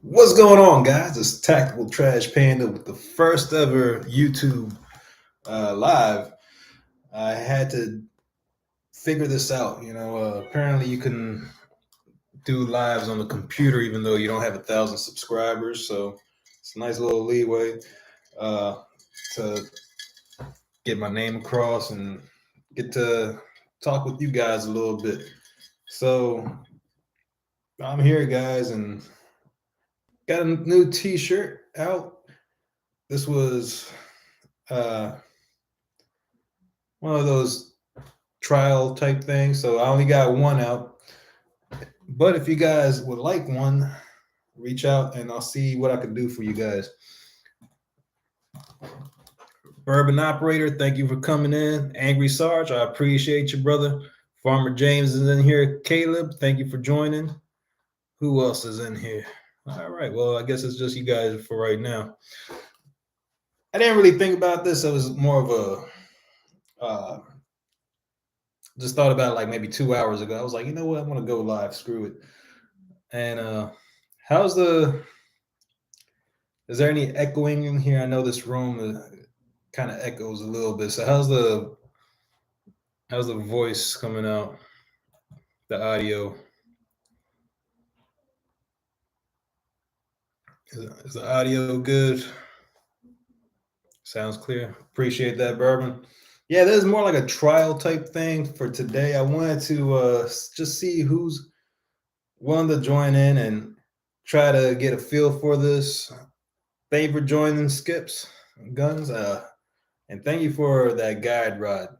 What's going on, guys? It's Tactical Trash Panda with the first ever YouTube live. I had to figure this out. Apparently you can do lives on the computer even though you don't have 1,000 subscribers. So it's a nice little leeway uh, to get my name across and get to talk with you guys a little bit. So I'm here, guys, and got a new T-shirt out. This was uh, one of those trial type things. So I only got one out. But if you guys would like one, reach out and I'll see what I can do for you guys. Bourbon Operator, thank you for coming in. Angry Sarge, I appreciate you, brother. Farmer James is in here. Caleb, thank you for joining. Who else is in here? All right. Well, I guess it's just you guys for right now. I didn't really think about this. It was more of a just thought about it like maybe 2 hours ago. I was like, you know what? I'm gonna go live. Screw it. And how's the? Is there any echoing in here? I know this room kind of echoes a little bit. So how's the voice coming out? The audio. Is the audio good? Sounds clear. Appreciate that, Bourbon. Yeah, this is more like a trial type thing for today. I wanted to just see who's willing to join in and try to get a feel for this. Thank you for joining Skips Guns. And thank you for that guide rod.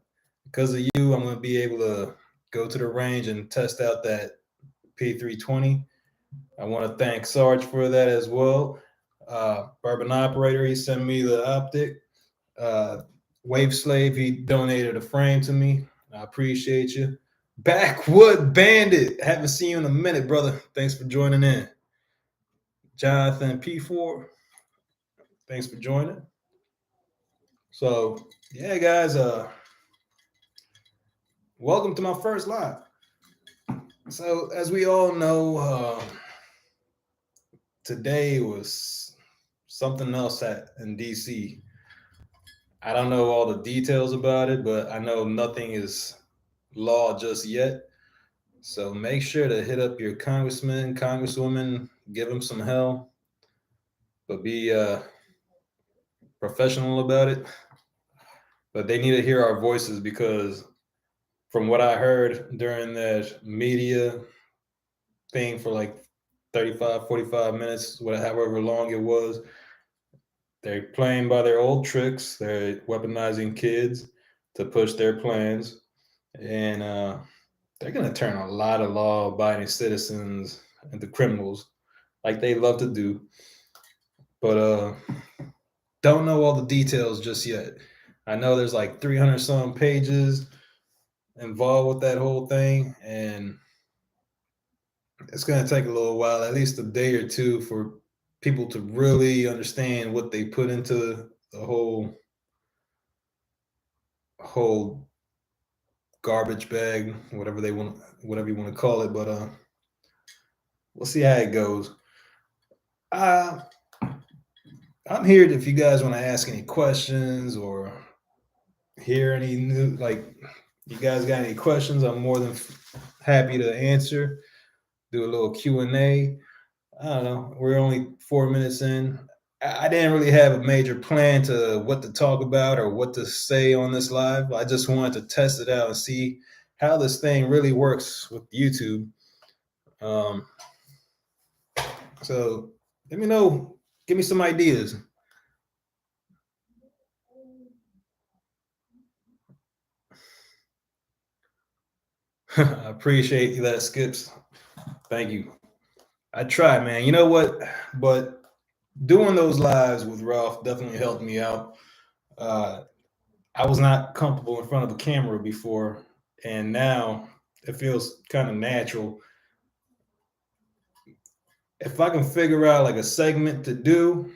Because of you, I'm going to be able to go to the range and test out that P320. I want to thank Sarge for that as well. Bourbon Operator, he sent me the optic. Wave Slave, he donated a frame to me. I appreciate you. Backwood Bandit, haven't seen you in a minute, brother. Thanks for joining in. Jonathan P4, thanks for joining. So, yeah, guys, welcome to my first live. So, as we all know, today was something else in DC. I don't know all the details about it, but I know nothing is law just yet. So make sure to hit up your congressman, congresswoman, give them some hell, but be professional about it. But they need to hear our voices because from what I heard during that media thing for like 35, 45 minutes, however long it was, they're playing by their old tricks. They're weaponizing kids to push their plans. And they're going to turn a lot of law-abiding citizens into criminals like they love to do. But don't know all the details just yet. I know there's like 300 some pages involved with that whole thing, and it's going to take a little while, at least a day or two, for people to really understand what they put into the whole garbage bag, whatever you want to call it. But we'll see how it goes. I'm here if you guys want to ask any questions or hear any new, like, you guys got any questions, I'm more than happy to answer. Do a little Q&A. I don't know. We're only 4 minutes in. I didn't really have a major plan to what to talk about or what to say on this live. I just wanted to test it out and see how this thing really works with YouTube. So let me know. Give me some ideas. I appreciate that, Skips. Thank you. I try, man. You know what? But doing those lives with Ralph definitely helped me out. I was not comfortable in front of a camera before, and now it feels kind of natural. If I can figure out like a segment to do,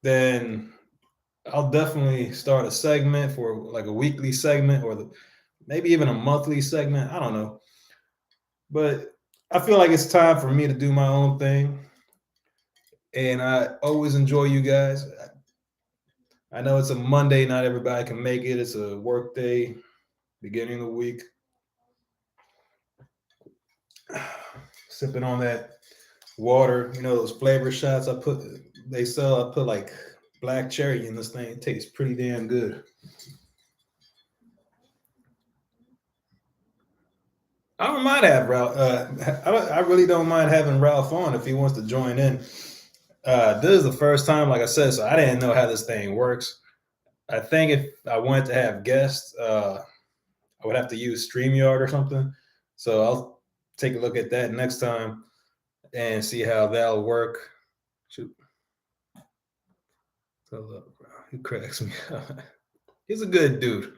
then I'll definitely start a segment for like a weekly segment or maybe even a monthly segment. I don't know. But I feel like it's time for me to do my own thing. and I always enjoy you guys. I know it's a Monday, not everybody can make it. It's a work day, beginning of the week. Sipping on that water, those flavor shots they sell. I put like black cherry in this thing. It tastes pretty damn good. I don't mind having Ralph. I really don't mind having Ralph on if he wants to join in. This is the first time, like I said, so I didn't know how this thing works. I think if I wanted to have guests, I would have to use StreamYard or something. So I'll take a look at that next time and see how that'll work. Shoot. He cracks me up. He's a good dude.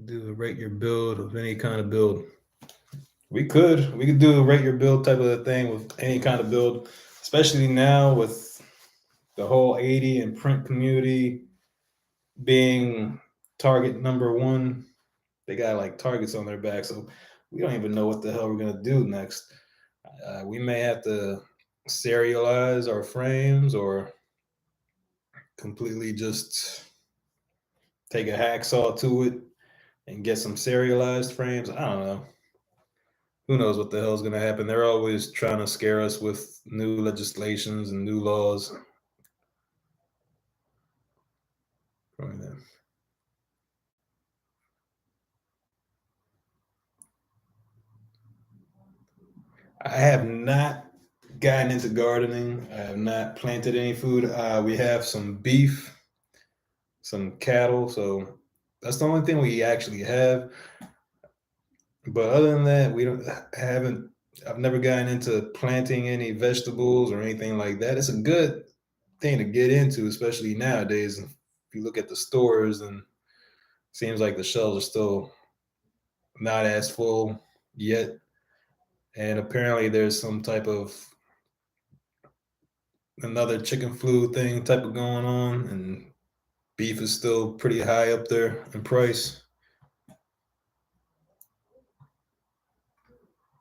Do a rate your build of any kind of build. We could do a rate your build type of a thing with any kind of build, especially now with the whole 80 and print community being target number one. They got like targets on their back, so we don't even know what the hell we're gonna do next. We may have to serialize our frames or completely just take a hacksaw to it and get some serialized frames. I don't know. Who knows what the hell is going to happen? They're always trying to scare us with new legislations and new laws. I have not gotten into gardening. I have not planted any food. We have some beef, some cattle. So that's the only thing we actually have. But other than that, we don't haven't. I've never gotten into planting any vegetables or anything like that. It's a good thing to get into, especially nowadays. If you look at the stores, and it seems like the shelves are still not as full yet. And apparently, there's some type of another chicken flu thing type of going on, and beef is still pretty high up there in price.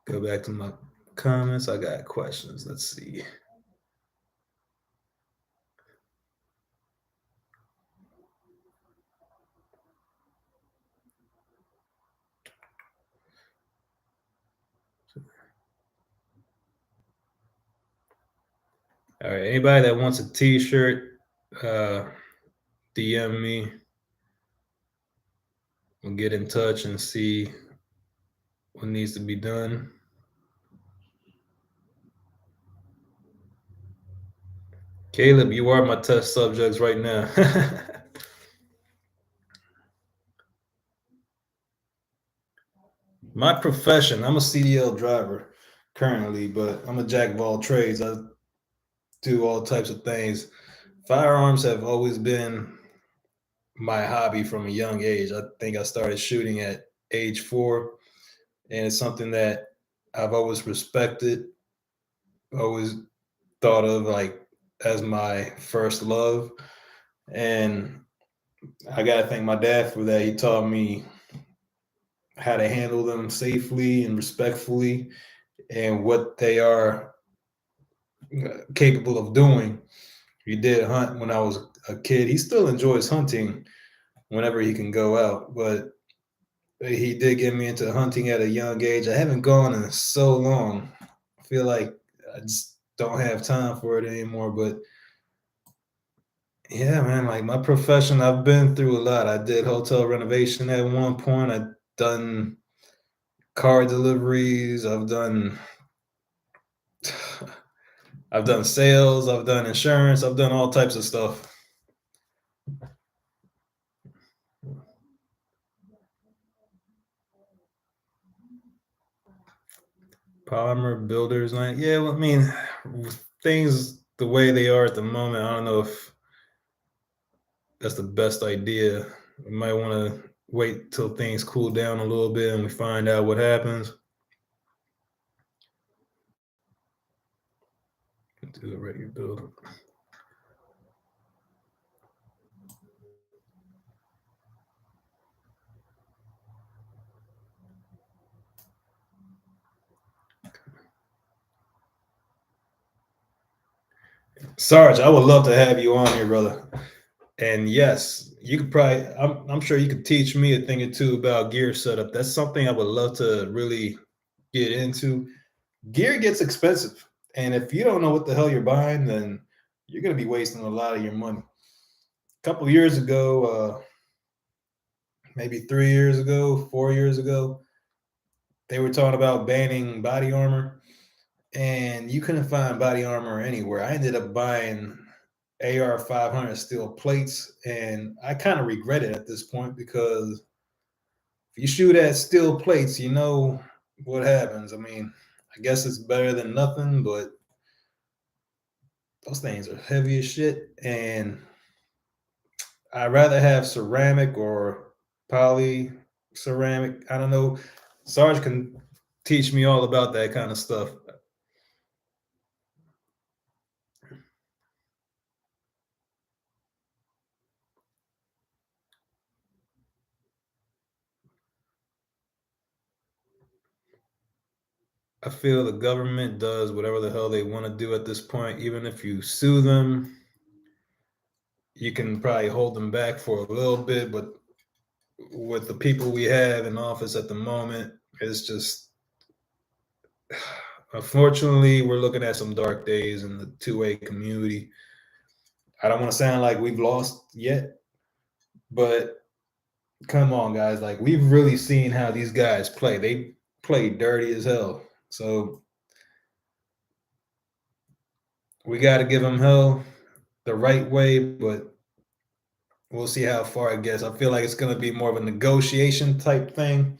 Go back to my comments. I got questions. Let's see. All right. Anybody that wants a T-shirt, DM me. We'll get in touch and see what needs to be done. Caleb, you are my test subjects right now. My profession, I'm a CDL driver currently, but I'm a jack of all trades. I do all types of things. Firearms have always been my hobby from a young age. I think I started shooting at age 4, and it's something that I've always respected, always thought of like as my first love. And I gotta thank my dad for that. He taught me how to handle them safely and respectfully and what they are capable of doing. He did hunt when I was a kid. He still enjoys hunting whenever he can go out, but he did get me into hunting at a young age. I haven't gone in so long. I feel like I just don't have time for it anymore. But yeah, man, like my profession, I've been through a lot. I did hotel renovation at one point. I've done car deliveries. I've done sales. I've done insurance. I've done all types of stuff. Polymer builders, like yeah, well, I mean, things the way they are at the moment. I don't know if that's the best idea. We might want to wait till things cool down a little bit and we find out what happens. Do a regular build. Sarge, I would love to have you on here, brother. And yes, you could probably, I'm sure you could teach me a thing or two about gear setup. That's something I would love to really get into. Gear gets expensive. And if you don't know what the hell you're buying, then you're going to be wasting a lot of your money. A couple of years ago, maybe 3 years ago, 4 years ago, they were talking about banning body armor, and you couldn't find body armor anywhere. I ended up buying AR 500 steel plates, and I kind of regret it at this point because if you shoot at steel plates, you know what happens. I mean, I guess it's better than nothing, but those things are heavy as shit, and I'd rather have ceramic or poly ceramic. I don't know. Sarge can teach me all about that kind of stuff. I feel the government does whatever the hell they want to do at this point. Even if you sue them, you can probably hold them back for a little bit. But with the people we have in office at the moment, it's just, unfortunately, we're looking at some dark days in the two-way community. I don't want to sound like we've lost yet, but come on, guys. Like, we've really seen how these guys play. They play dirty as hell. So we got to give them hell the right way, but we'll see how far it gets. I feel like it's going to be more of a negotiation type thing,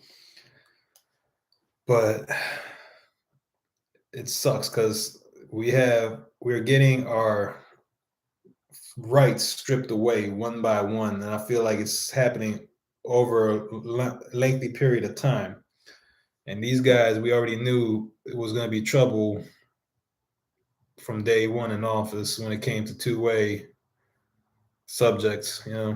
but it sucks because we're getting our rights stripped away one by one, and I feel like it's happening over a lengthy period of time. And these guys, we already knew it was going to be trouble from day one in office when it came to two-way subjects. I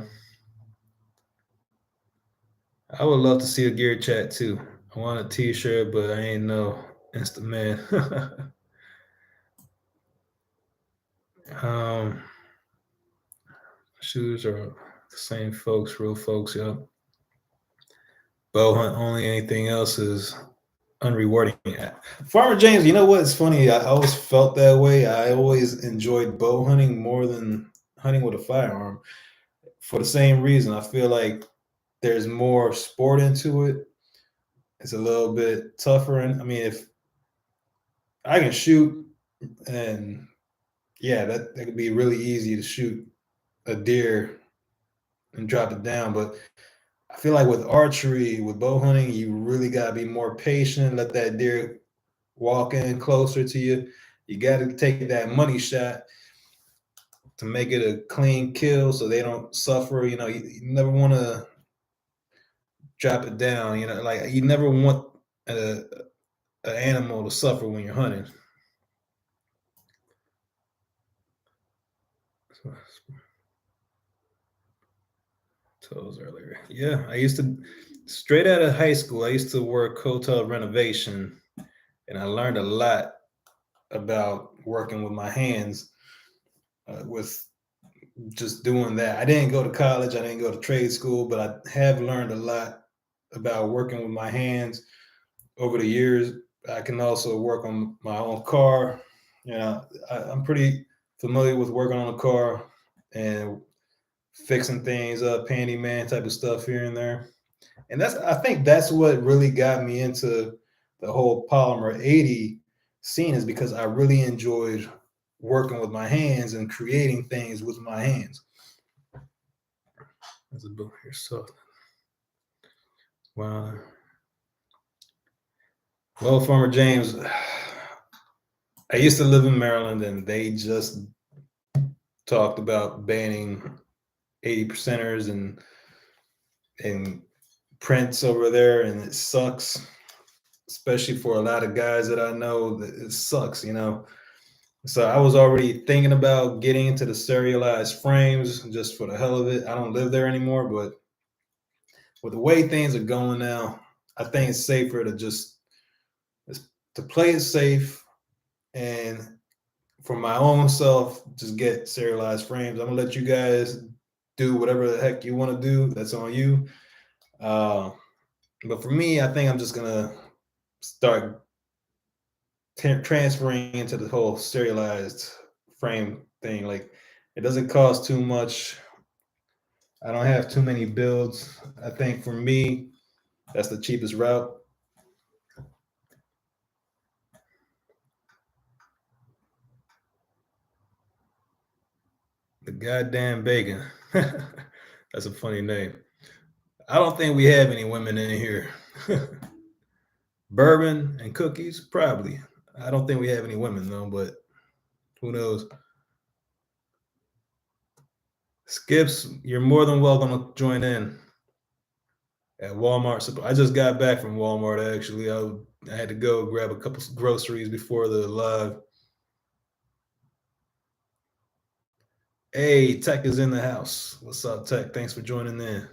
would love to see a gear chat too. I want a T-shirt, but I ain't no Insta man. um, Shoes are the same folks, real folks. Yep. Bow hunt only. Anything else is unrewarding. Farmer James, you know what? It's funny. I always felt that way. I always enjoyed bow hunting more than hunting with a firearm for the same reason. I feel like there's more sport into it. It's a little bit tougher. And I mean, if I can shoot, and yeah, that could be really easy to shoot a deer and drop it down. But I feel like with archery, with bow hunting, you really got to be more patient, let that deer walk in closer to you. You got to take that money shot to make it a clean kill so they don't suffer. You never want to drop it down. Like you never want a, an animal to suffer when you're hunting. Told earlier. Yeah, I used to, straight out of high school, I used to work hotel renovation, and I learned a lot about working with my hands, with just doing that. I didn't go to college, I didn't go to trade school, but I have learned a lot about working with my hands over the years. I can also work on my own car. I'm pretty familiar with working on a car and fixing things up, handyman type of stuff here and there. And I think that's what really got me into the whole polymer 80 scene, is because I really enjoyed working with my hands and creating things with my hands. There's a book here. So, wow. Well, Farmer James, I used to live in Maryland, and they just talked about banning 80 percenters and prints over there, and it sucks, especially for a lot of guys that I know. That it sucks. So I was already thinking about getting into the serialized frames just for the hell of it. I don't live there anymore, but with the way things are going now, I think it's safer to just to play it safe and for my own self, just get serialized frames. I'm gonna let you guys do whatever the heck you want to do. That's on you. Uh, but for me, I think I'm just gonna start transferring into the whole serialized frame thing. Like, it doesn't cost too much. I don't have too many builds. I think for me, that's the cheapest route. The goddamn bacon. That's a funny name. I don't think we have any women in here. Bourbon and cookies, probably. I don't think we have any women though, but who knows? Skips, you're more than welcome to join in at Walmart. I just got back from Walmart actually. I had to go grab a couple groceries before the live. Hey, Tech is in the house. What's up, Tech? Thanks for joining in.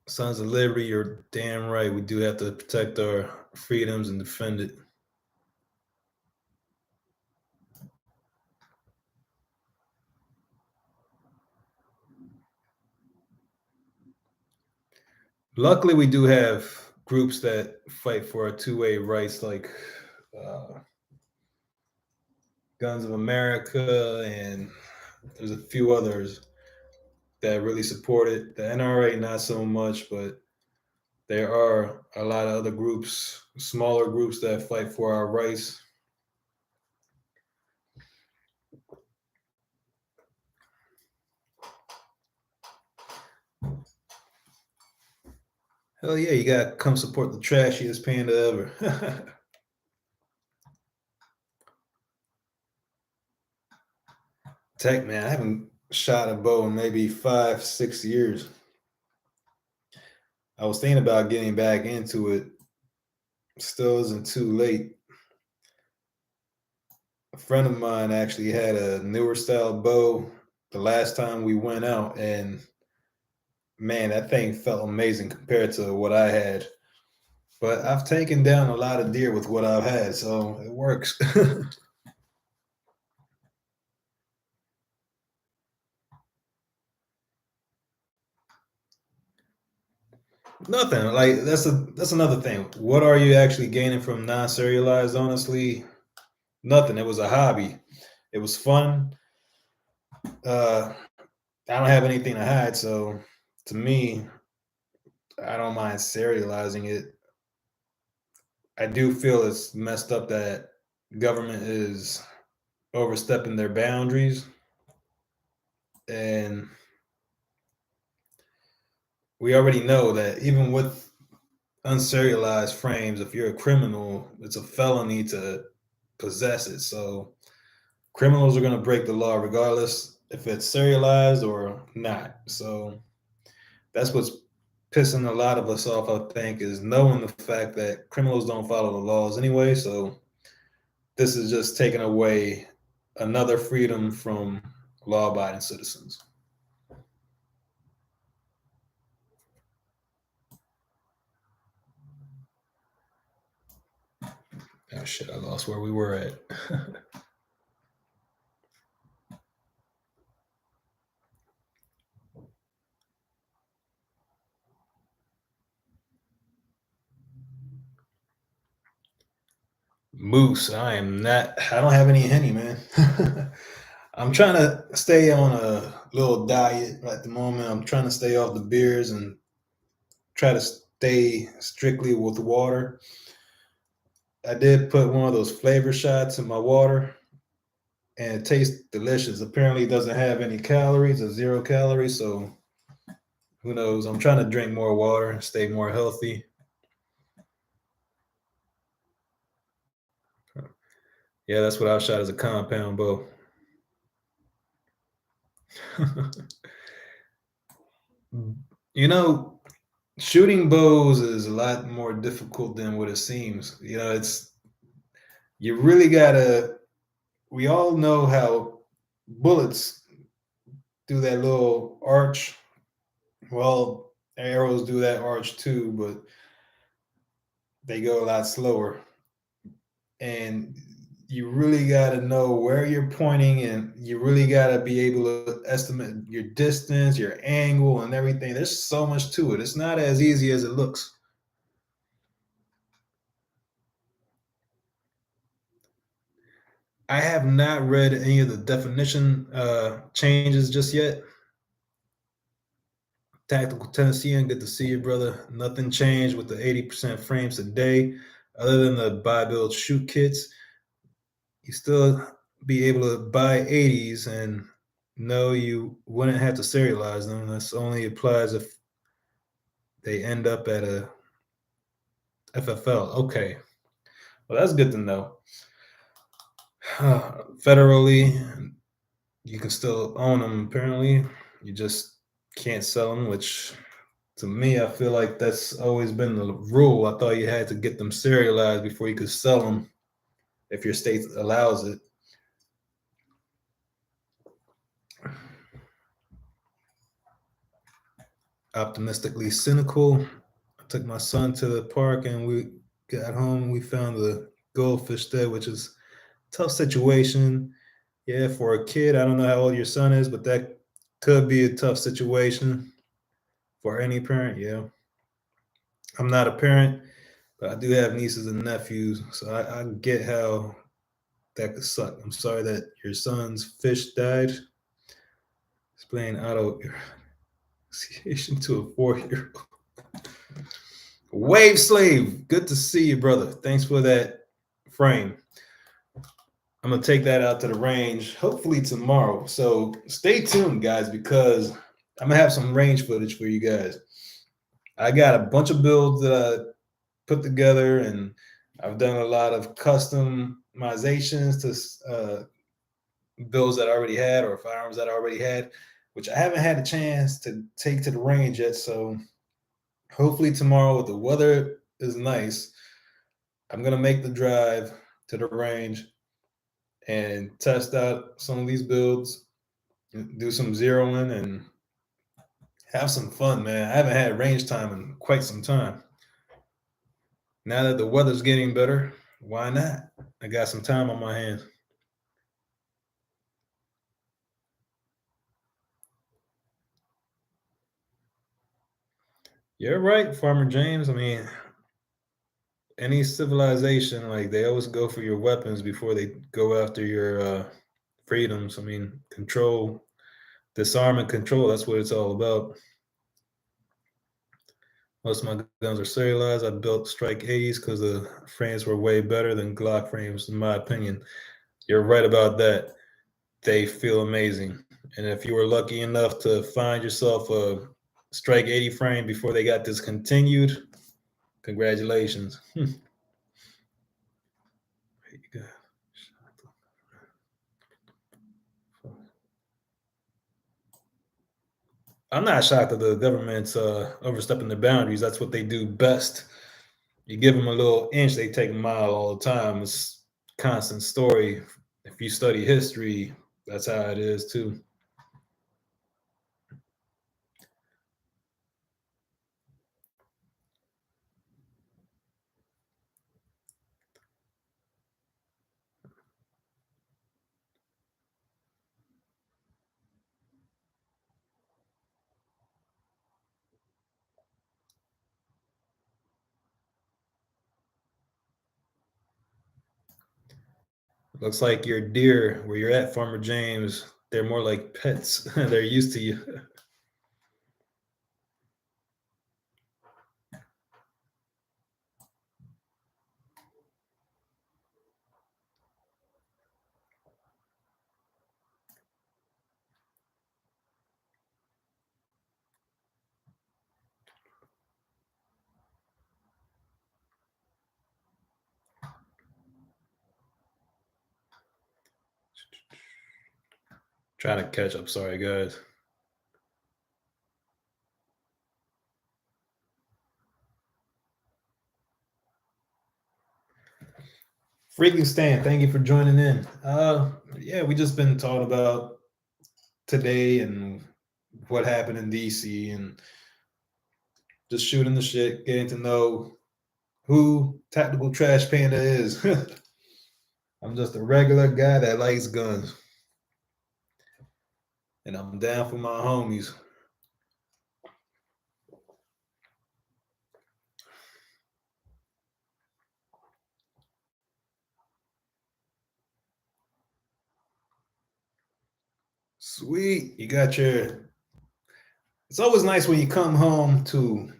Sons of Liberty, you're damn right. We do have to protect our freedoms and defend it. Luckily, we do have groups that fight for our two-way rights, like uh, Guns of America, and there's a few others that really support it. The NRA, not so much, but there are a lot of other groups, smaller groups that fight for our rights. Hell yeah, you gotta come support the trashiest panda ever. Tech man, I haven't shot a bow in maybe 5, 6 years. I was thinking about getting back into it. Still isn't too late. A friend of mine actually had a newer style bow the last time we went out, and man, that thing felt amazing compared to what I had. But I've taken down a lot of deer with what I've had, so it works. Nothing. Like that's another thing. What are you actually gaining from non-serialized? Honestly, nothing. It was a hobby. It was fun. I don't have anything to hide, so to me, I don't mind serializing it. I do feel it's messed up that government is overstepping their boundaries, and we already know that even with unserialized frames, if you're a criminal, it's a felony to possess it. So criminals are going to break the law regardless if it's serialized or not. So that's what's pissing a lot of us off, I think, is knowing the fact that criminals don't follow the laws anyway. So this is just taking away another freedom from law-abiding citizens. Oh shit, I lost where we were at. Moose, I don't have any henny, man. I'm trying to stay on a little diet at the moment. I'm trying to stay off the beers and try to stay strictly with water. I did put one of those flavor shots in my water and it tastes delicious. Apparently, it doesn't have any calories or 0 calories. So who knows? I'm trying to drink more water, stay more healthy. Yeah, that's what I shot as a compound bow. You know, shooting bows is a lot more difficult than what it seems. You know, it's you really gotta. We all know how bullets do that little arch. Well, arrows do that arch too, but they go a lot slower. and you really got to know where you're pointing, and you really got to be able to estimate your distance, your angle, and everything. There's so much to it. It's not as easy as it looks. I have not read any of the definition changes just yet. Tactical Tennessean, good to see you, brother. Nothing changed with the 80% frames a day, other than the buy, build, shoot kits. You still be able to buy 80s, and no, you wouldn't have to serialize them. This only applies if they end up at a FFL. Okay, well, that's good to know. Federally, you can still own them, apparently. You just can't sell them, which to me, I feel like that's always been the rule. I thought you had to get them serialized before you could sell them if your state allows it. Optimistically cynical. I took my son to the park and we got home. We found the goldfish there, which is a tough situation. Yeah, for a kid, I don't know how old your son is, but that could be a tough situation for any parent. Yeah. I'm not a parent, but I do have nieces and nephews, so I get how that could suck. I'm sorry that your son's fish died. Explain auto association to a 4 year old. Wave Slave, good to see you, brother. Thanks for that frame. I'm gonna take that out to the range hopefully tomorrow. So stay tuned, guys, because I'm gonna have some range footage for you guys. I got a bunch of builds that I put together, and I've done a lot of customizations to builds that I already had or firearms that I already had, which I haven't had a chance to take to the range yet. So hopefully tomorrow, if the weather is nice, I'm gonna make the drive to the range and test out some of these builds, do some zeroing, and have some fun, man. I haven't had range time in quite some time. Now that the weather's getting better, why not? I got some time on my hands. You're right, Farmer James. I mean, any civilization, like they always go for your weapons before they go after your freedoms. I mean, control, disarm, and control. That's what it's all about. Most of my guns are serialized. I built Strike 80s because the frames were way better than Glock frames, in my opinion. You're right about that. They feel amazing. And if you were lucky enough to find yourself a Strike 80 frame before they got discontinued, congratulations. I'm not shocked that the government's overstepping the boundaries. That's what they do best. You give them a little inch, they take a mile all the time. It's a constant story. If you study history, that's how it is too. Looks like your deer, where you're at, Farmer James, they're more like pets. They're used to you. Trying to catch up. Sorry, guys. Freaking Stan, thank you for joining in. Yeah, we just been talking about today and what happened in DC and just shooting the shit, getting to know who Tactical Trash Panda is. I'm just a regular guy that likes guns, and I'm down for my homies. Sweet, you got your. It's always nice when you come home to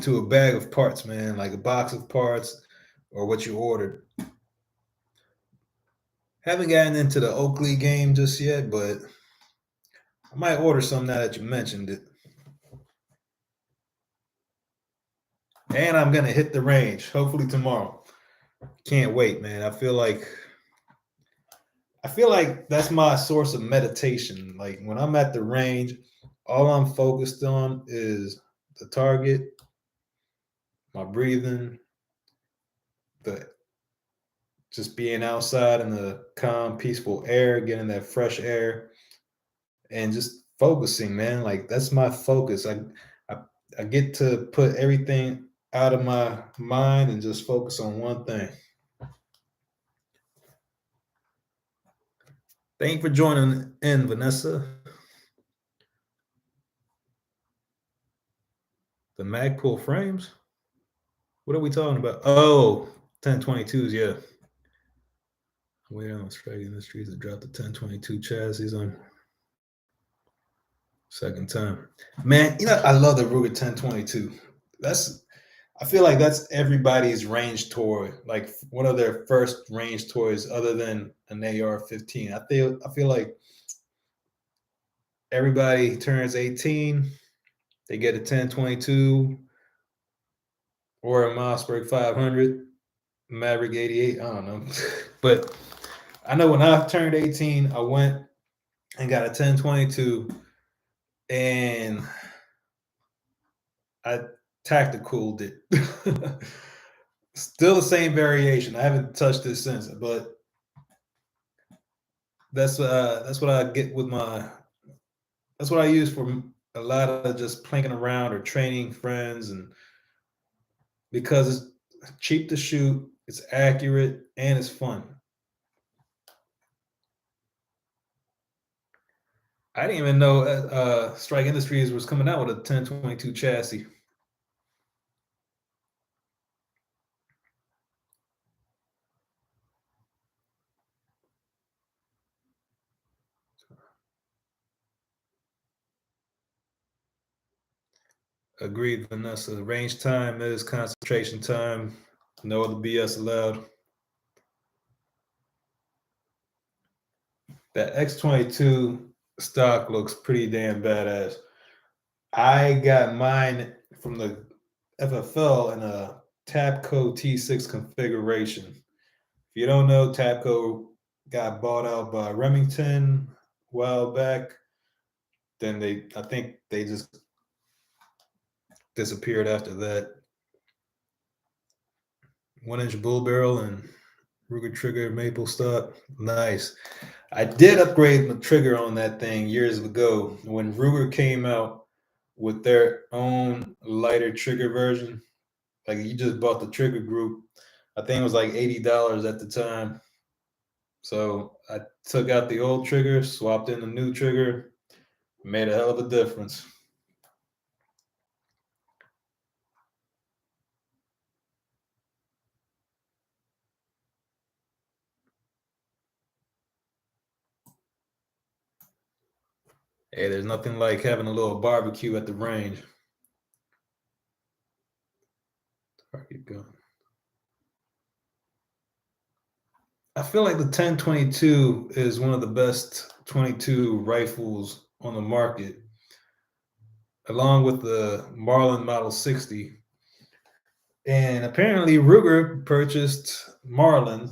a bag of parts, man, like a box of parts or what you ordered. Haven't gotten into the Oakley game just yet, but I might order some now that you mentioned it. And I'm gonna hit the range, hopefully tomorrow. Can't wait, man. I feel like that's my source of meditation. Like when I'm at the range, all I'm focused on is the target, my breathing, the just being outside in the calm, peaceful air, getting that fresh air, and just focusing, man. Like that's my focus. I, I get to put everything out of my mind and just focus on one thing. Thank you for joining in, Vanessa. The Magpul frames. What are we talking about? Oh, 1022s, yeah. Wait on Australian Industries to drop the 1022 chassis on second time. Man, I love the Ruger 1022. That's I feel like that's everybody's range toy, like one of their first range toys other than an AR-15. I feel like everybody turns 18, they get a 1022 or a Mossberg 500, Maverick 88, I don't know. But I know when I turned 18, I went and got a 1022 and I tactical it. Still the same variation. I haven't touched it since, but that's what I get with my that's what I use for a lot of just planking around or training friends, and because it's cheap to shoot, it's accurate, and it's fun. I didn't even know Strike Industries was coming out with a 1022 chassis. Agreed, Vanessa. Range time is concentration time. No other BS allowed. That X22 stock looks pretty damn badass. I got mine from the FFL in a Tapco T6 configuration. If you don't know, Tapco got bought out by Remington a while back. Then I think they just disappeared after that. 1 inch bull barrel and Ruger trigger maple stock. Nice. I did upgrade my trigger on that thing years ago when Ruger came out with their own lighter trigger version. Like you just bought the trigger group. I think it was like $80 at the time. So I took out the old trigger, swapped in the new trigger, made a hell of a difference. Hey, there's nothing like having a little barbecue at the range. Target gun. I feel like the 1022 is one of the best 22 rifles on the market, along with the Marlin Model 60. And apparently, Ruger purchased Marlin.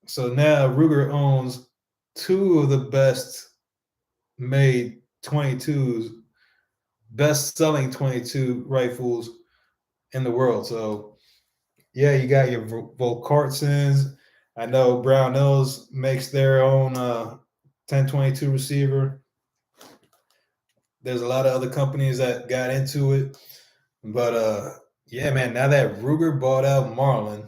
So now Ruger owns two of the best made 22s, best selling 22 rifles in the world. So, yeah, you got your Volkartsons. I know Brownells makes their own 1022 receiver. There's a lot of other companies that got into it. But yeah, man, now that Ruger bought out Marlin,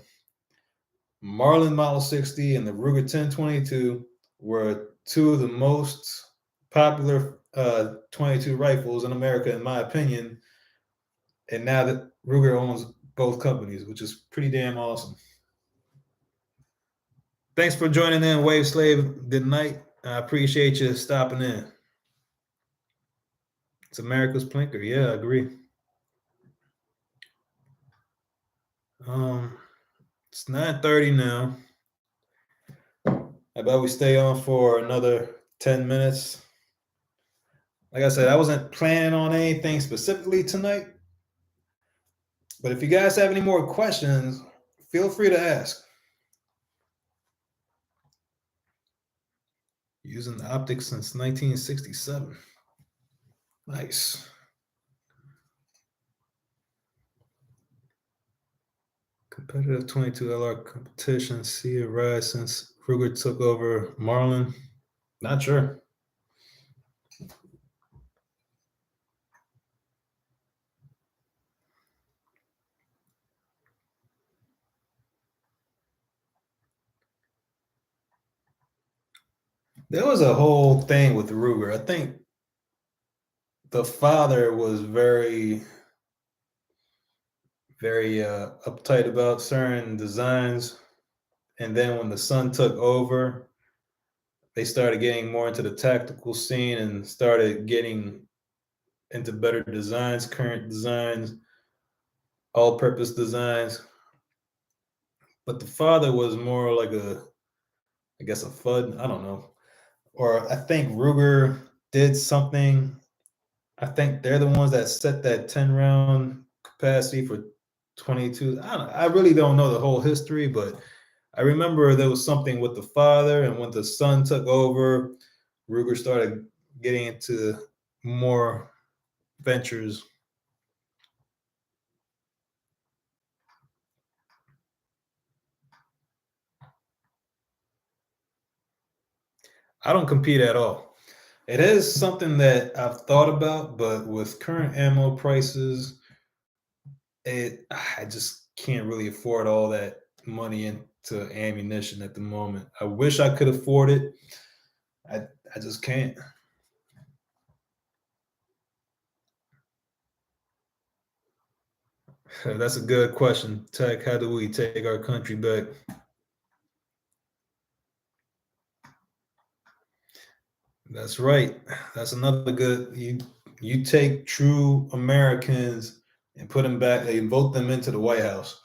Marlin Model 60 and the Ruger 1022 were two of the most popular 22 rifles in America, in my opinion. And now that Ruger owns both companies, which is pretty damn awesome. Thanks for joining in, Wave Slave. Good night. I appreciate you stopping in. It's America's Plinker. Yeah, I agree. It's 9:30 now. How about we stay on for another 10 minutes? Like I said, I wasn't planning on anything specifically tonight, but if you guys have any more questions, feel free to ask. Using the optics since 1967. Nice. Competitive 22 LR competition. See a rise since Ruger took over Marlin. Not sure. There was a whole thing with Ruger. I think the father was very, very uptight about certain designs. And then when the son took over, they started getting more into the tactical scene and started getting into better designs, current designs, all purpose designs. But the father was more like I guess, a FUD. I don't know. Or I think Ruger did something. I think they're the ones that set that 10 round capacity for 22. I really don't know the whole history, but I remember there was something with the father, and when the son took over, Ruger started getting into more ventures. I don't compete at all. It is something that I've thought about, but with current ammo prices, I just can't really afford all that money into ammunition at the moment. I wish I could afford it. I I just can't. That's a good question. Tech, how do we take our country back? That's right. That's another good. You take true Americans and put them back and vote them into the White House.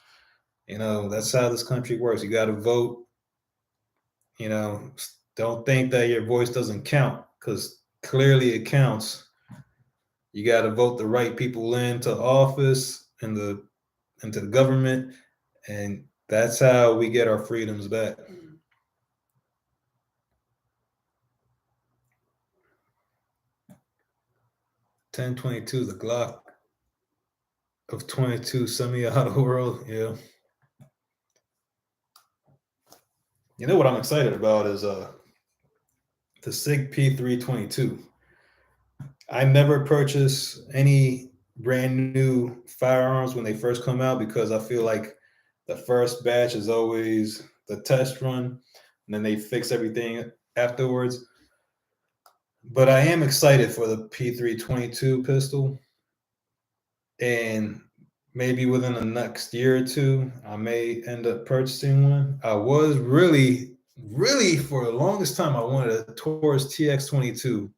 That's how this country works. You got to vote. Don't think that your voice doesn't count, because clearly it counts. You got to vote the right people into office and into the government, and that's how we get our freedoms back. 1022, the Glock of 22 semi-auto world. Yeah. You know what I'm excited about is the SIG P322. I never purchase any brand new firearms when they first come out, because I feel like the first batch is always the test run, and then they fix everything afterwards. But I am excited for the P322 pistol, and maybe within the next year or two, I may end up purchasing one. I was really, really, for the longest time, I wanted a Taurus TX22,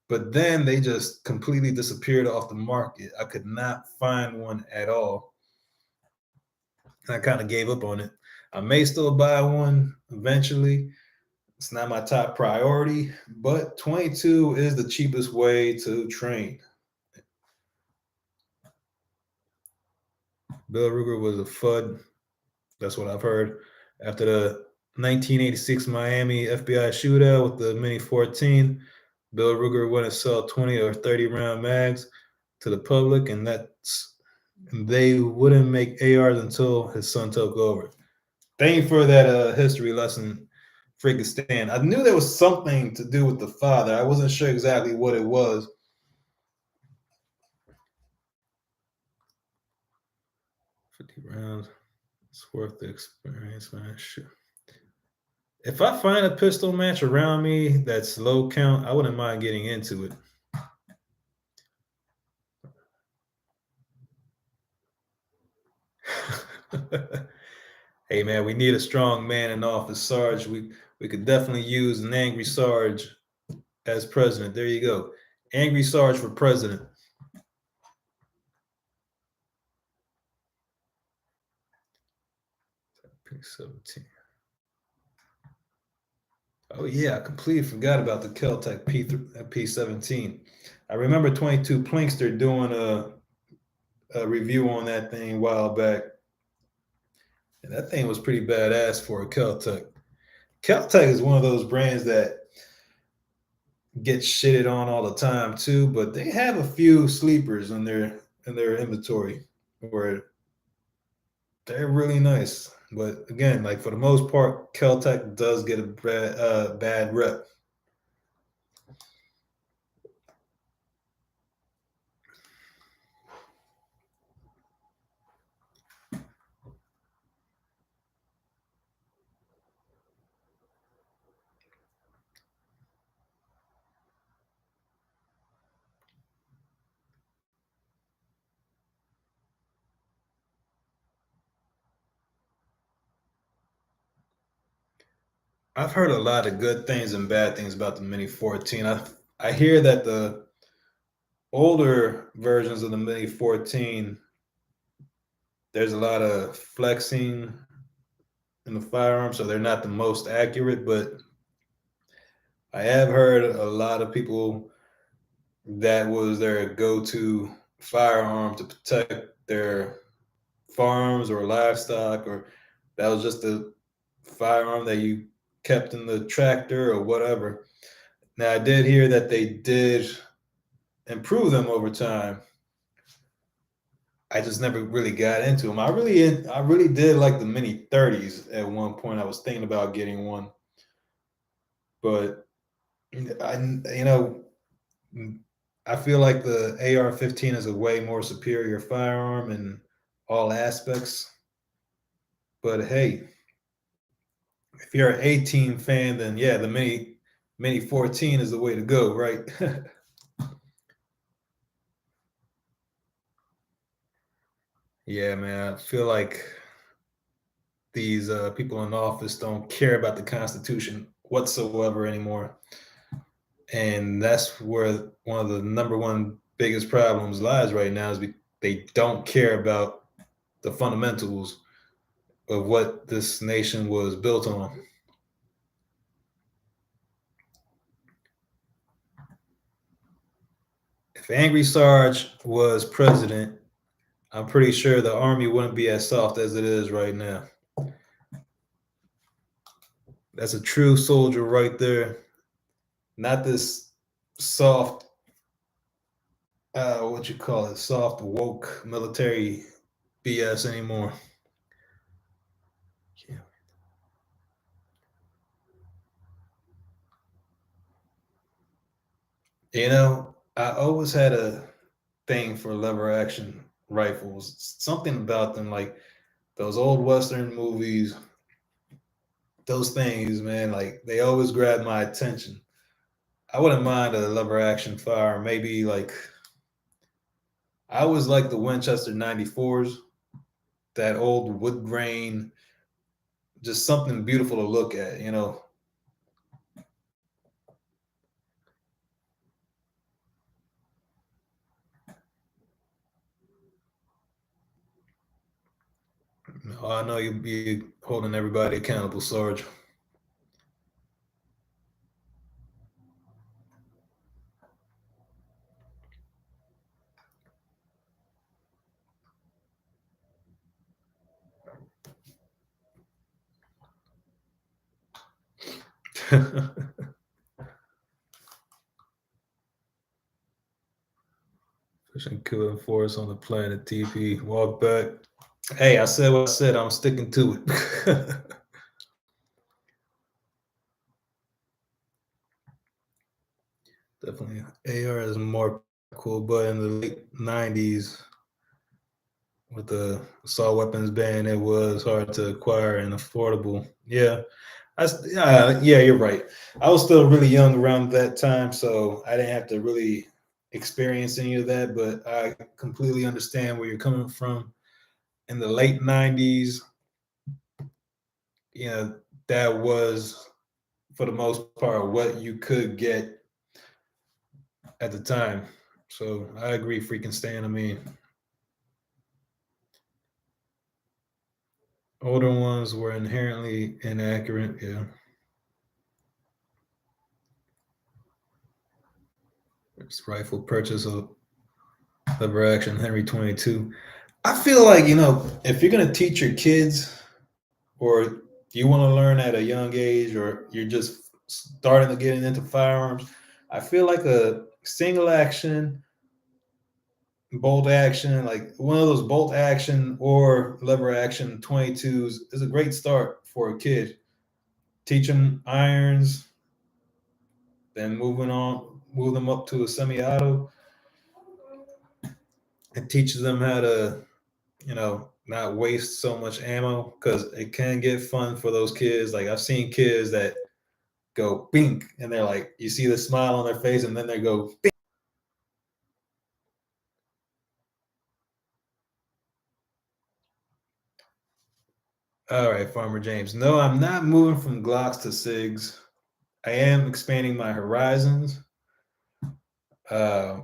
but then they just completely disappeared off the market. I could not find one at all. And I kind of gave up on it. I may still buy one eventually. It's not my top priority, but 22 is the cheapest way to train. Bill Ruger was a FUD. That's what I've heard. After the 1986 Miami FBI shootout with the Mini 14, Bill Ruger wouldn't sell 20 or 30 round mags to the public, and they wouldn't make ARs until his son took over. Thank you for that history lesson, freaking Stan. I knew there was something to do with the father. I wasn't sure exactly what it was. 50 rounds. It's worth the experience, man. Sure. If I find a pistol match around me that's low count, I wouldn't mind getting into it. Hey man, we need a strong man in office, Sarge. We could definitely use an angry Sarge as president. There you go. Angry Sarge for president. P17. Oh yeah, I completely forgot about the Keltec P17. I remember 22 Plinkster doing a review on that thing a while back, and that thing was pretty badass for a Keltec. Keltec is one of those brands that gets shitted on all the time too, but they have a few sleepers in their inventory where they're really nice. But again, like for the most part, Keltec does get a bad rep. I've heard a lot of good things and bad things about the Mini 14. I hear that the older versions of the Mini 14, there's a lot of flexing in the firearm, so they're not the most accurate, but I have heard a lot of people that was their go-to firearm to protect their farms or livestock, or that was just the firearm that you kept in the tractor or whatever. Now, I did hear that they did improve them over time. I just never really got into them. I really did like the Mini 30s at one point. I was thinking about getting one, but I, you know, I feel like the AR-15 is a way more superior firearm in all aspects. But hey, if you're an 18 fan, then yeah, the Mini 14 is the way to go, right? Yeah, man. I feel like these people in office don't care about the Constitution whatsoever anymore, and that's where one of the number one biggest problems lies right now is they don't care about the fundamentals of what this nation was built on. If Angry Sarge was president, I'm pretty sure the army wouldn't be as soft as it is right now. That's a true soldier right there. Not this soft, what you call it, soft woke military BS anymore. Yeah. You know, I always had a thing for lever action rifles. Something about them, like those old Western movies, those things, man, like they always grab my attention. I wouldn't mind a lever action fire. Maybe like I always like the Winchester 94s, that old wood grain, just something beautiful to look at, you know. Oh, I know you'll be holding everybody accountable, Sarge. Fishing killing force on the planet TP. Walk back. Hey, I said what I said. I'm sticking to it. Definitely. AR is more cool, but in the late 90s, with the assault weapons ban, it was hard to acquire and affordable. Yeah, yeah, you're right. I was still really young around that time, so I didn't have to really experience any of that. But I completely understand where you're coming from. In the late '90s, you know, that was for the most part what you could get at the time. So I agree, freaking Stan. I mean, older ones were inherently inaccurate. Yeah, it's rifle purchase of lever action Henry 22. I feel like if you're gonna teach your kids, or you want to learn at a young age, or you're just starting to get into firearms, I feel like a single action, bolt action, like one of those bolt action or lever action 22s is a great start for a kid. Teach them irons, then move them up to a semi-auto. It teaches them how to, not waste so much ammo, because it can get fun for those kids. Like I've seen kids that go bink, and they're like, you see the smile on their face, and then they go bink. All right, Farmer James. No, I'm not moving from Glocks to SIGs. I am expanding my horizons. Uh,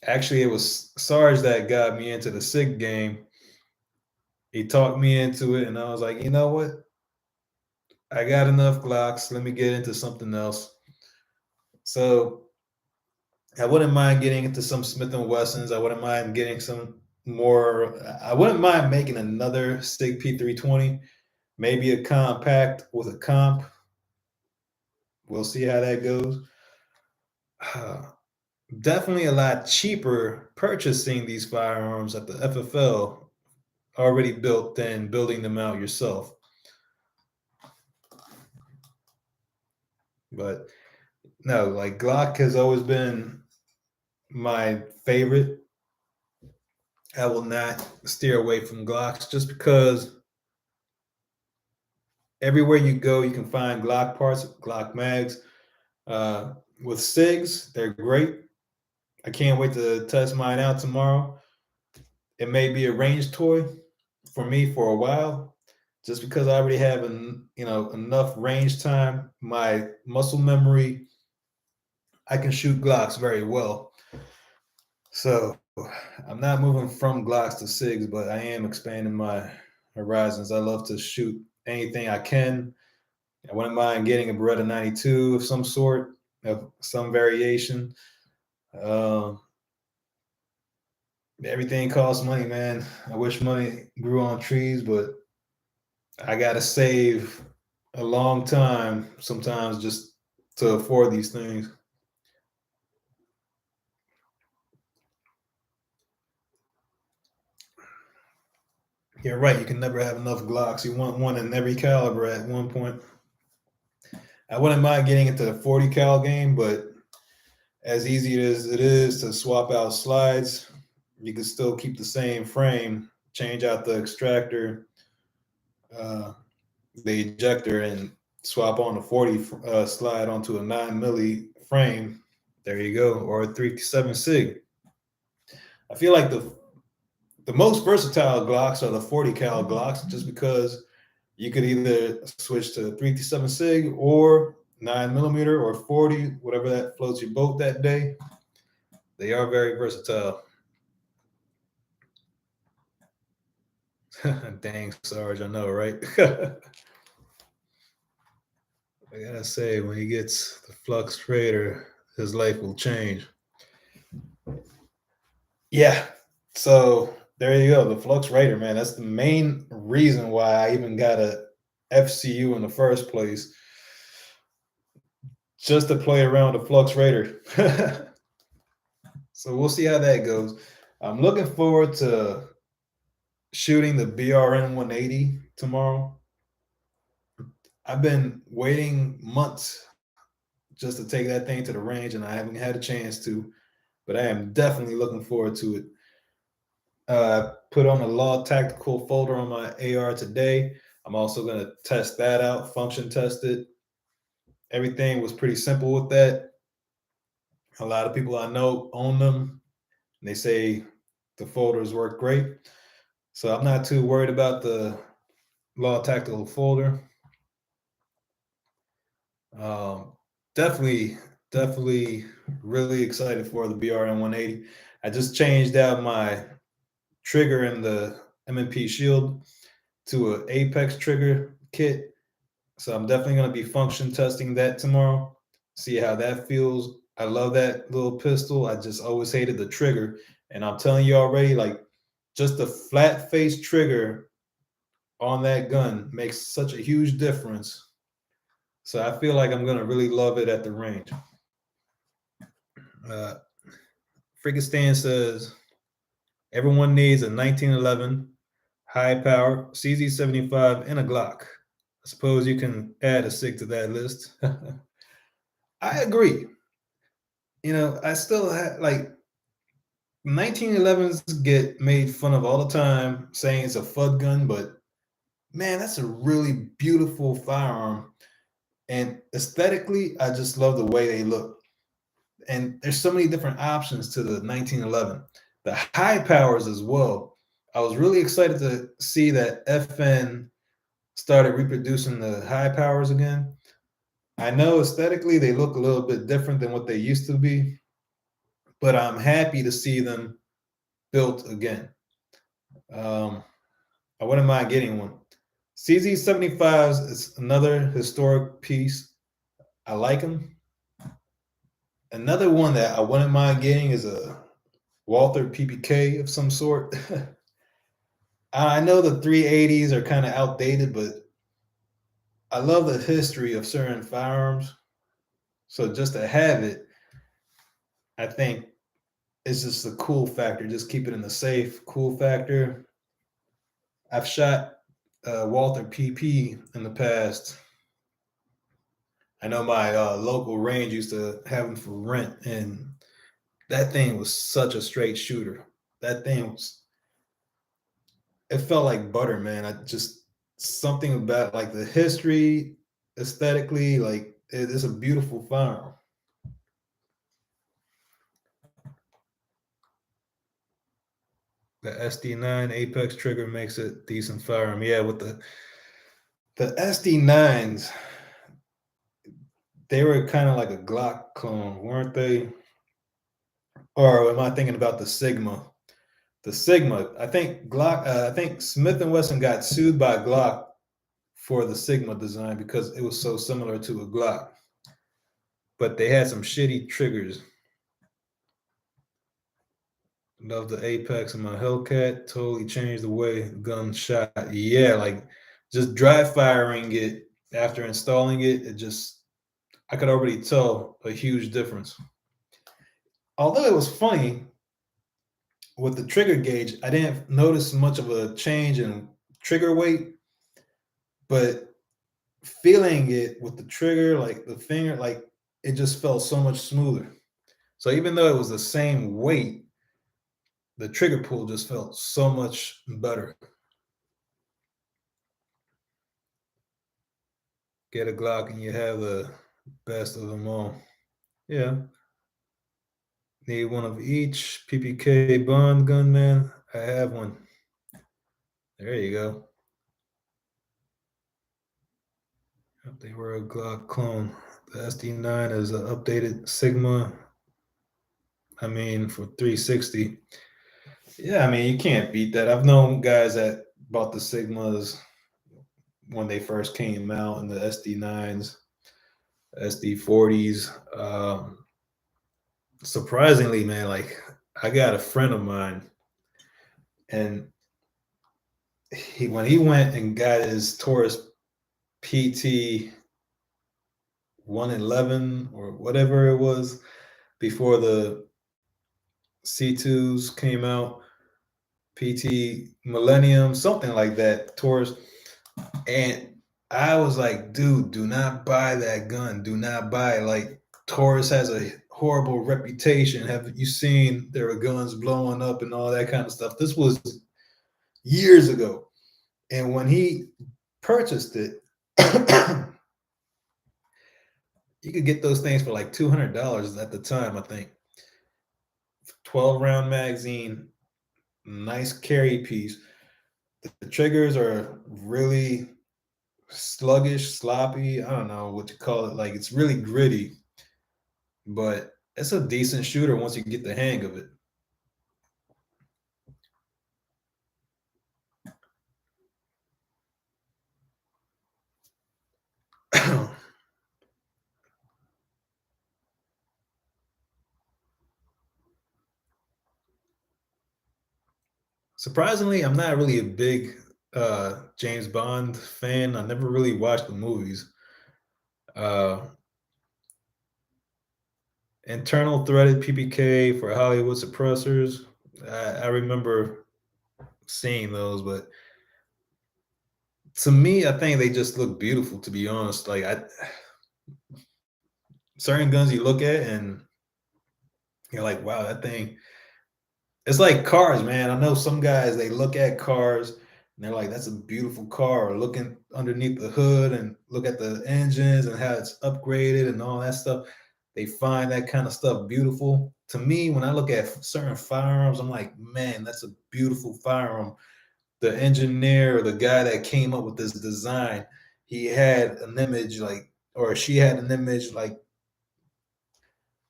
Actually, it was Sarge that got me into the SIG game. He talked me into it, and I was like, you know what? I got enough Glocks. Let me get into something else. So I wouldn't mind getting into some Smith and Wessons. I wouldn't mind getting some more. I wouldn't mind making another SIG P320, maybe a compact with a comp. We'll see how that goes. Definitely a lot cheaper purchasing these firearms at the FFL already built than building them out yourself. But no, like Glock has always been my favorite. I will not steer away from Glocks just because everywhere you go, you can find Glock parts, Glock mags. Uh, with SIGs, they're great. I can't wait to test mine out tomorrow. It may be a range toy for me for a while, just because I already have enough range time, my muscle memory. I can shoot Glocks very well. So I'm not moving from Glocks to SIGs, but I am expanding my horizons. I love to shoot anything I can. I wouldn't mind getting a Beretta 92 of some sort, of some variation. Um, Everything costs money, man. I wish money grew on trees, but I gotta save a long time sometimes just to afford these things. You're right. You can never have enough Glocks. You want one in every caliber at one point. I wouldn't mind getting into the 40 cal game, but as easy as it is to swap out slides, you can still keep the same frame, change out the extractor, uh, the ejector, and swap on the 40 slide onto a 9 milli frame. There you go, or a 3.7 sig. I feel like the most versatile Glocks are the 40 cal Glocks, just because you could either switch to 357 sig or 9 millimeter or 40, whatever that floats your boat that day. They are very versatile. Dang, Sarge, I know, right? I gotta say, when he gets the Flux Trader, his life will change. Yeah. So there you go, the Flux Raider, man. That's the main reason why I even got a FCU in the first place, just to play around the Flux Raider. So we'll see how that goes. I'm looking forward to shooting the BRN 180 tomorrow. I've been waiting months just to take that thing to the range, and I haven't had a chance to, but I am definitely looking forward to it. put on a Law Tactical folder on my AR today. I'm also going to test that out, function test it. Everything was pretty simple with that. A lot of people I know own them. And they say the folders work great. So I'm not too worried about the Law Tactical folder. Um, definitely, definitely really excited for the BRM 180. I just changed out my trigger in the M&P Shield to an Apex trigger kit. So I'm definitely going to be function testing that tomorrow. See how that feels. I love that little pistol. I just always hated the trigger. And I'm telling you already, like just the flat face trigger on that gun makes such a huge difference. So I feel like I'm going to really love it at the range. Uh, Frigistan says everyone needs a 1911 high power CZ75 and a Glock. I suppose you can add a SIG to that list. I agree. You know, I still have like 1911s get made fun of all the time, saying it's a FUD gun, but man, that's a really beautiful firearm. And aesthetically, I just love the way they look. And there's so many different options to the 1911. The high powers as well. I was really excited to see that FN started reproducing the high powers again. I know aesthetically they look a little bit different than what they used to be, but I'm happy to see them built again. Um, I wouldn't mind getting one. CZ75s is another historic piece. I like them. Another one that I wouldn't mind getting is a Walther PPK of some sort. I know the 380s are kind of outdated, but I love the history of certain firearms. So just to have it, I think it's just a cool factor. Just keep it in the safe, cool factor. I've shot Walther PP in the past. I know my local range used to have them for rent, and that thing was such a straight shooter. That thing was, it felt like butter, man. I just, something about like the history, aesthetically, like it is a beautiful firearm. The SD9 Apex trigger makes it decent firearm. Yeah, with the SD9s, they were kind of like a Glock clone, weren't they? Or am I thinking about the Sigma? The Sigma, I think Glock, I think Smith and Wesson got sued by Glock for the Sigma design because it was so similar to a Glock, but they had some shitty triggers. Love the Apex and my Hellcat. Totally changed the way the gun shot. Yeah, like just dry firing it after installing it, it just, I could already tell a huge difference. Although it was funny with the trigger gauge, I didn't notice much of a change in trigger weight, but feeling it with the trigger, like the finger, like it just felt so much smoother. So even though it was the same weight, the trigger pull just felt so much better. Get a Glock and you have the best of them all. Yeah. Need one of each. PPK Bond gunman. I have one. There you go. They were a Glock clone. The SD9 is an updated Sigma. I mean, for 360. Yeah, I mean, you can't beat that. I've known guys that bought the Sigmas when they first came out, and the SD9s, SD40s. Surprisingly, man, like I got a friend of mine, and when he went and got his Taurus PT 111 or whatever it was before the C2s came out, PT Millennium, something like that, Taurus. And I was like, dude, do not buy that gun. Do not buy it. Like, Taurus has a horrible reputation. Have you seen there are guns blowing up and all that kind of stuff? This was years ago. And when he purchased it, you could get those things for like $200 at the time, I think. 12 round magazine, nice carry piece. The triggers are really sluggish, sloppy. I don't know what to call it. Like it's really gritty, but it's a decent shooter once you get the hang of it. Surprisingly, I'm not really a big James Bond fan. I never really watched the movies. Uh, internal threaded PPK for Hollywood suppressors. I remember seeing those, but to me, I think they just look beautiful. To be honest, like I certain guns you look at and you're like, wow, that thing. It's like cars, man. I know some guys they look at cars and they're like, that's a beautiful car. Or looking underneath the hood and look at the engines and how it's upgraded and all that stuff. They find that kind of stuff beautiful. To me, when I look at certain firearms, I'm like, man, that's a beautiful firearm. The engineer or the guy that came up with this design, he had an image like, or she had an image like.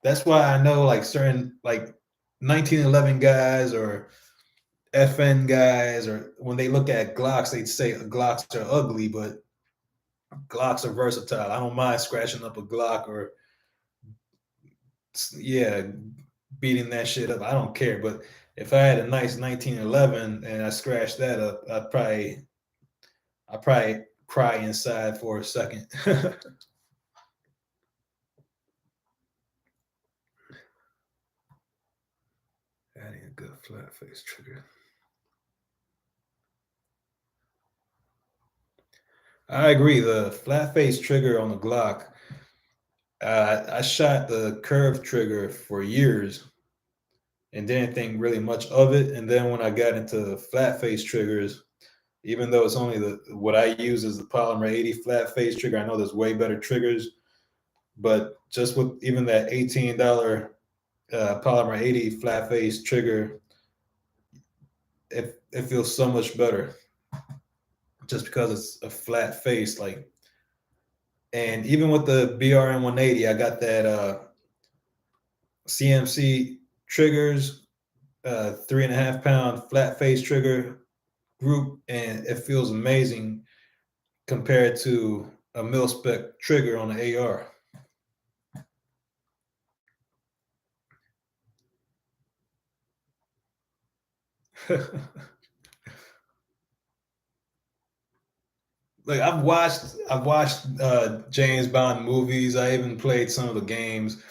That's why I know like certain like 1911 guys or FN guys, or when they look at Glocks, they'd say Glocks are ugly, but Glocks are versatile. I don't mind scratching up a Glock or yeah, beating that shit up. I don't care. But if I had a nice 1911 and I scratched that up, I'd probably cry inside for a second. Adding a good flat face trigger. I agree. The flat face trigger on the Glock. I shot the curved trigger for years and didn't think really much of it. And then when I got into flat face triggers, even though it's only the what I use is the polymer 80 flat face trigger, I know there's way better triggers, but just with even that $18 polymer 80 flat face trigger, it feels so much better just because it's a flat face. Like, and even with the BRM 180, I got that CMC triggers, 3.5 pound flat face trigger group, and it feels amazing compared to a mil spec trigger on the AR. Like I've watched James Bond movies. I even played some of the games,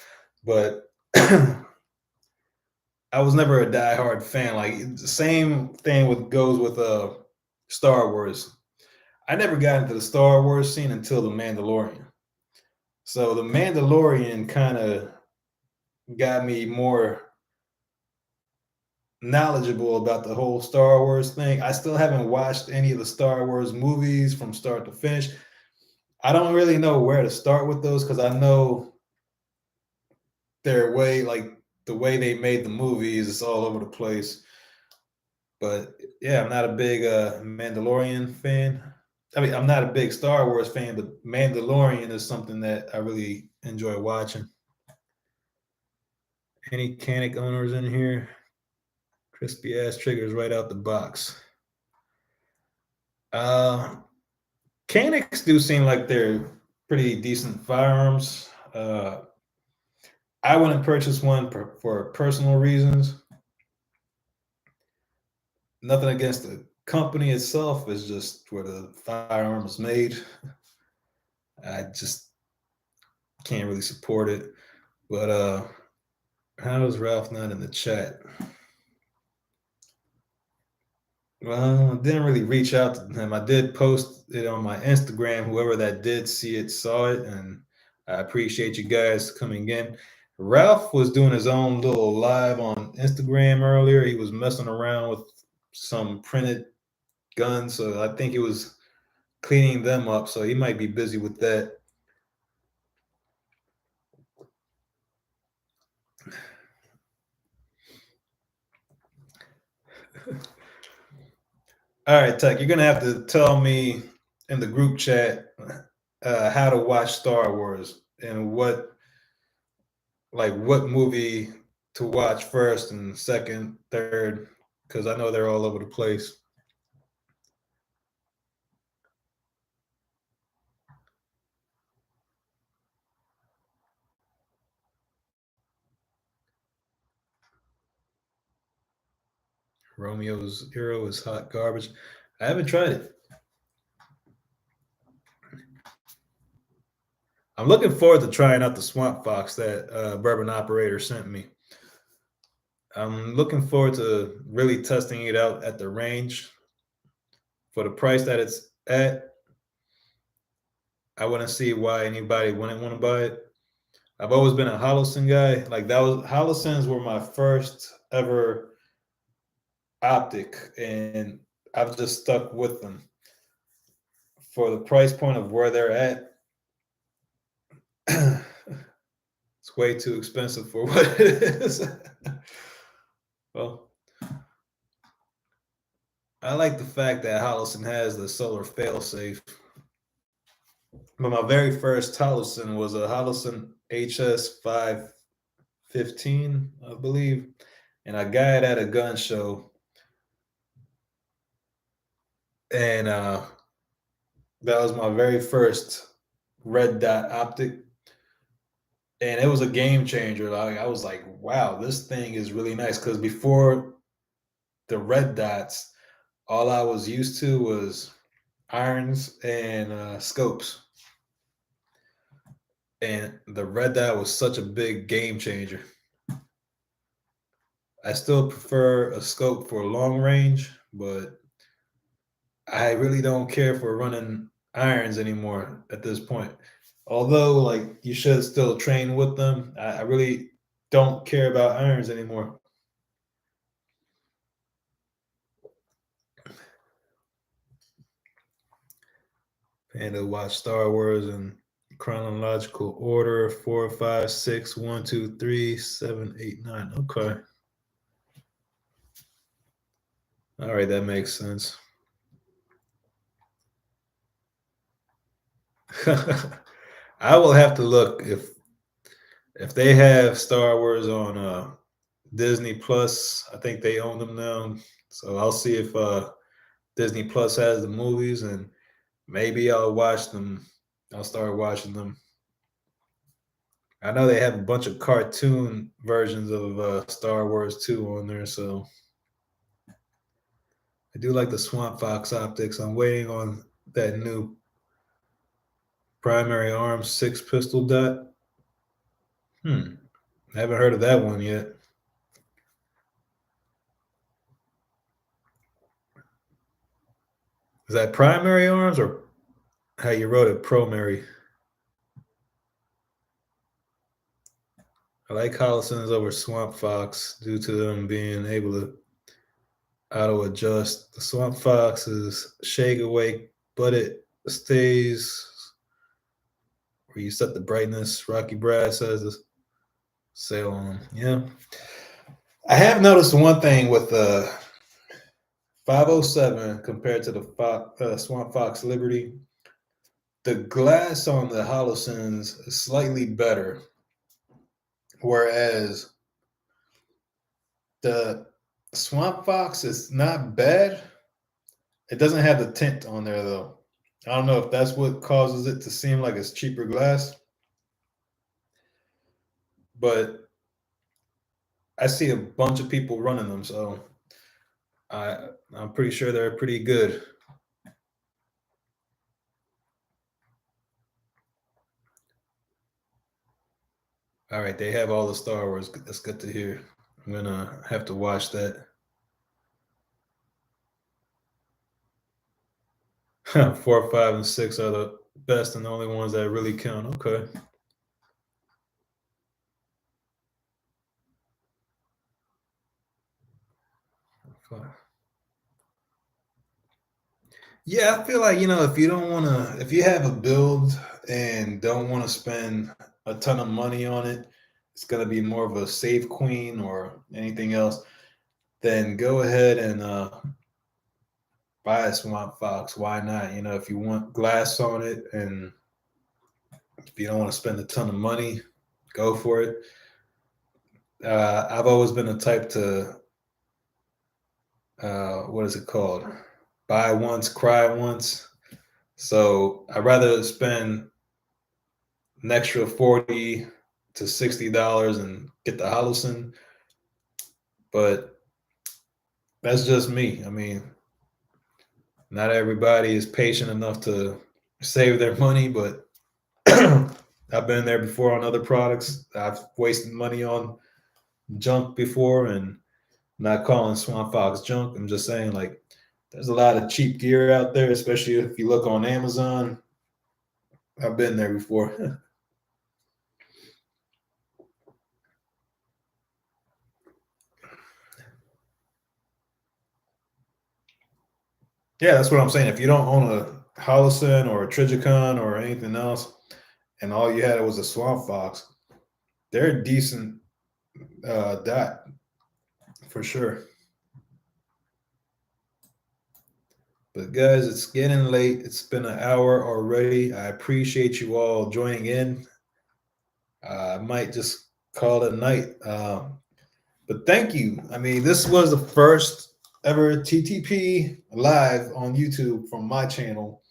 but I was never a diehard fan. Like the same thing with goes with Star Wars. I never got into the Star Wars scene until the Mandalorian. So the Mandalorian kind of got me more knowledgeable about the whole Star Wars thing. I still haven't watched any of the Star Wars movies from start to finish. I don't really know where to start with those because I know their way, like the way they made the movies, is all over the place. But yeah, I'm not a big Mandalorian fan. I mean, I'm not a big Star Wars fan, but Mandalorian is something that I really enjoy watching. Any Canic owners in here? Crispy ass triggers right out the box. Uh, Canics do seem like they're pretty decent firearms. I wouldn't purchase one for personal reasons. Nothing against the company itself. It's just where the firearm is made. I just can't really support it. But how is Ralph not in the chat? Well, I didn't really reach out to him. I did post it on my Instagram. Whoever that did see it saw it, and I appreciate you guys coming in. Ralph was doing his own little live on Instagram earlier. He was messing around with some printed guns. So I think he was cleaning them up. So he might be busy with that. All right, Tech, you're gonna have to tell me in the group chat how to watch Star Wars and what movie to watch first and second, third, because I know they're all over the place. Romeo's Hero is hot garbage. I haven't tried it. I'm looking forward to trying out the Swamp Fox that Bourbon Operator sent me. I'm looking forward to really testing it out at the range for the price that it's at. I wouldn't see why anybody wouldn't want to buy it. I've always been a Holosun guy. Like that was Holosuns were my first ever optic, and I've just stuck with them for the price point of where they're at. It's way too expensive for what it is. Well, I like the fact that Holosun has the solar failsafe. But my very first Holosun was a Holosun HS515, I believe. And I got it at a gun show. And that was my very first red dot optic. And it was a game changer. Like I was like, wow, this thing is really nice. Because before the red dots, all I was used to was irons and scopes. And the red dot was such a big game changer. I still prefer a scope for long range, but I really don't care for running irons anymore at this point. Although, like, you should still train with them, I really don't care about irons anymore. Panda watch Star Wars in chronological order: 4, 5, 6, 1, 2, 3, 7, 8, 9. Okay. All right, that makes sense. I will have to look if they have Star Wars on Disney Plus. I think they own them now, so I'll see if Disney Plus has the movies, and maybe I'll watch them. I'll start watching them. I know they have a bunch of cartoon versions of Star Wars too on there, so I do like the Swamp Fox optics. I'm waiting on that new primary arms six pistol dot. Hmm, I haven't heard of that one yet. Is that primary arms or how you wrote it, primary? I like Hollison's over Swamp Fox due to them being able to auto adjust. The Swamp Fox is shake awake, but it stays where you set the brightness. Rocky Brass has the sail on. Yeah. I have noticed one thing with the 507 compared to the Swamp Fox Liberty. The glass on the Hollisons is slightly better, whereas the Swamp Fox is not bad. It doesn't have the tint on there though. I don't know if that's what causes it to seem like it's cheaper glass, but I see a bunch of people running them, so I'm pretty sure they're pretty good. All right, they have all the Star Wars. That's good to hear. I'm gonna have to watch that. 4, 5, and 6 are the best and the only ones that really count. Okay. Yeah, I feel like, if you don't want to, if you have a build and don't want to spend a ton of money on it, it's going to be more of a safe queen or anything else, then go ahead and buy a Swamp Fox. Why not? If you want glass on it and if you don't want to spend a ton of money, go for it. I've always been the type to, what is it called? Buy once, cry once. So I'd rather spend an extra 40 to $60 and get the Holocene. But that's just me. I mean, not everybody is patient enough to save their money, but I've been there before on other products. I've wasted money on junk before, and not calling Swamp Fox junk. I'm just saying, like, there's a lot of cheap gear out there, especially if you look on Amazon. I've been there before. Yeah, that's what I'm saying. If you don't own a Holocene or a Trigicon or anything else, and all you had was a Swamp Fox, they're a decent dot for sure. But guys, it's getting late. It's been an hour already. I appreciate you all joining in. I might just call it a night. But thank you. I mean, this was the first ever TTP live on YouTube from my channel.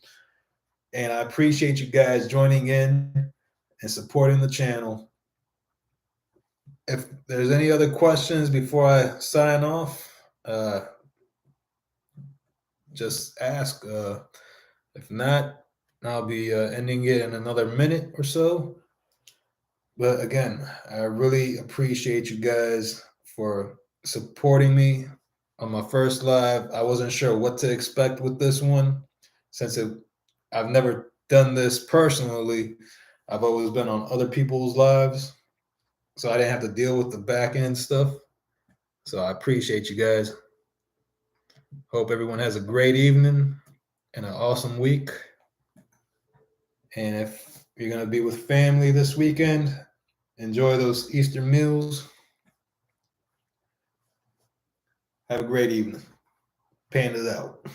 And I appreciate you guys joining in and supporting the channel. If there's any other questions before I sign off, just ask. If not, I'll be ending it in another minute or so. But again, I really appreciate you guys for supporting me on my first live. I wasn't sure what to expect with this one since I've never done this personally. I've always been on other people's lives, so I didn't have to deal with the back end stuff. So I appreciate you guys. Hope everyone has a great evening and an awesome week. And if you're going to be with family this weekend, enjoy those Easter meals. Have a great evening. Panda's out.